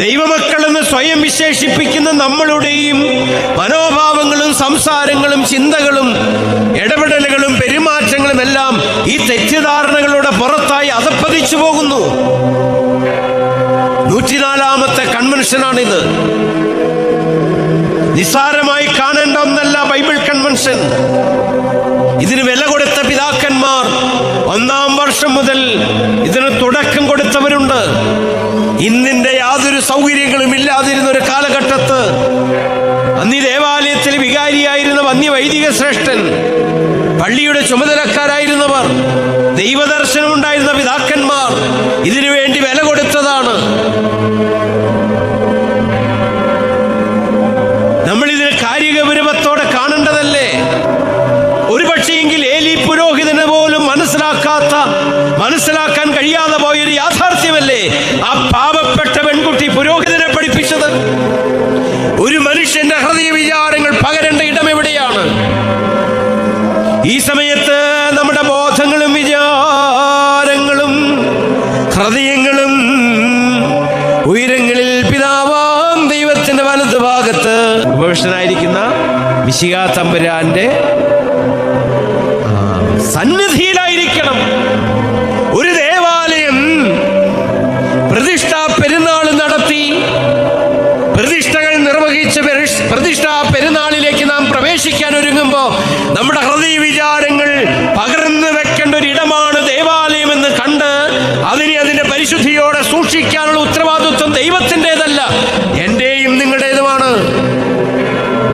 ദൈവമക്കളെന്ന് സ്വയം വിശേഷിപ്പിക്കുന്ന നമ്മളുടെയും മനോഭാവങ്ങളും സംസാരങ്ങളും ചിന്തകളും ഇടപെടലുകളും പെരുമാറ്റങ്ങളും എല്ലാം ഈ തെറ്റിദ്ധാരണകളുടെ പുറത്തായി അധപ്പതിച്ചു പോകുന്നു. 104ാമത്തെ കൺവെൻഷനാണിത്. നിസ്സാരമായി കാണേണ്ട ഒന്നല്ല ബൈബിൾ കൺവെൻഷൻ. ഇതിന് വില കൊടുത്ത പിതാക്കന്മാർ 1-ാം വർഷം മുതൽ ഇതിന് തുടക്കം കൊടുത്തവരുണ്ട്. ഇന്നിന്റെ യാതൊരു സൗകര്യങ്ങളും ഇല്ലാതിരുന്ന ഒരു കാലഘട്ടത്ത് അന്ന് ഈ ദേവാലയത്തിൽ വികാരിയായിരുന്ന വന്യവൈദിക ശ്രേഷ്ഠൻ, പള്ളിയുടെ ചുമതലക്കാരായിരുന്നവർ, ദൈവദർശനം ഉണ്ടായിരുന്ന പിതാക്കന്മാർ ഇതിനു വേണ്ടി വില കൊടുത്തതാണ്. നമ്മൾ ഇതിന് കാര്യഗൗരവത്തോടെ കാണേണ്ടതല്ലേ? ഒരു പക്ഷേയെങ്കിൽ ഏലി പുരോഹിതന് പോലും മനസ്സിലാക്കാൻ കഴിയാതെ പോയൊരു യാഥാർത്ഥ്യമല്ലേ ആ പാവപ്പെട്ട പെൺകുട്ടി പുരോഹിതനെ പഠിപ്പിച്ചത്? ഒരു മനുഷ്യന്റെ ഹൃദയ വിചാരങ്ങൾ പകരേണ്ട ഇടം എവിടെയാണ്? ഈ സമയത്ത് നമ്മുടെ ബോധങ്ങളും വിചാരങ്ങളും ഹൃദയങ്ങളും ഉയരങ്ങളിൽ പിതാവാം ദൈവത്തിന്റെ വലതുഭാഗത്ത് ഉപവിഷ്ടനായിരിക്കുന്ന മിശിഹാ തമ്പുരാന്റെ സന്നിധിയിലായിരിക്കണം. ഒരു ദേവാലയം പ്രതിഷ്ഠാ പെരുന്നാൾ നടത്തി പ്രതിഷ്ഠകൾ നിർവഹിച്ച് പ്രതിഷ്ഠാ പെരുന്നാളിലേക്ക് നാം പ്രവേശിക്കാൻ ഒരുങ്ങുമ്പോൾ നമ്മുടെ ഹൃദയ വിചാരങ്ങൾ പകർന്നു വെക്കേണ്ട ഒരു ഇടമാണ് ദേവാലയം എന്ന് കണ്ട് അതിന്റെ പരിശുദ്ധിയോടെ സൂക്ഷിക്കാനുള്ള ഉത്തരവാദിത്വം ദൈവത്തിന്റെ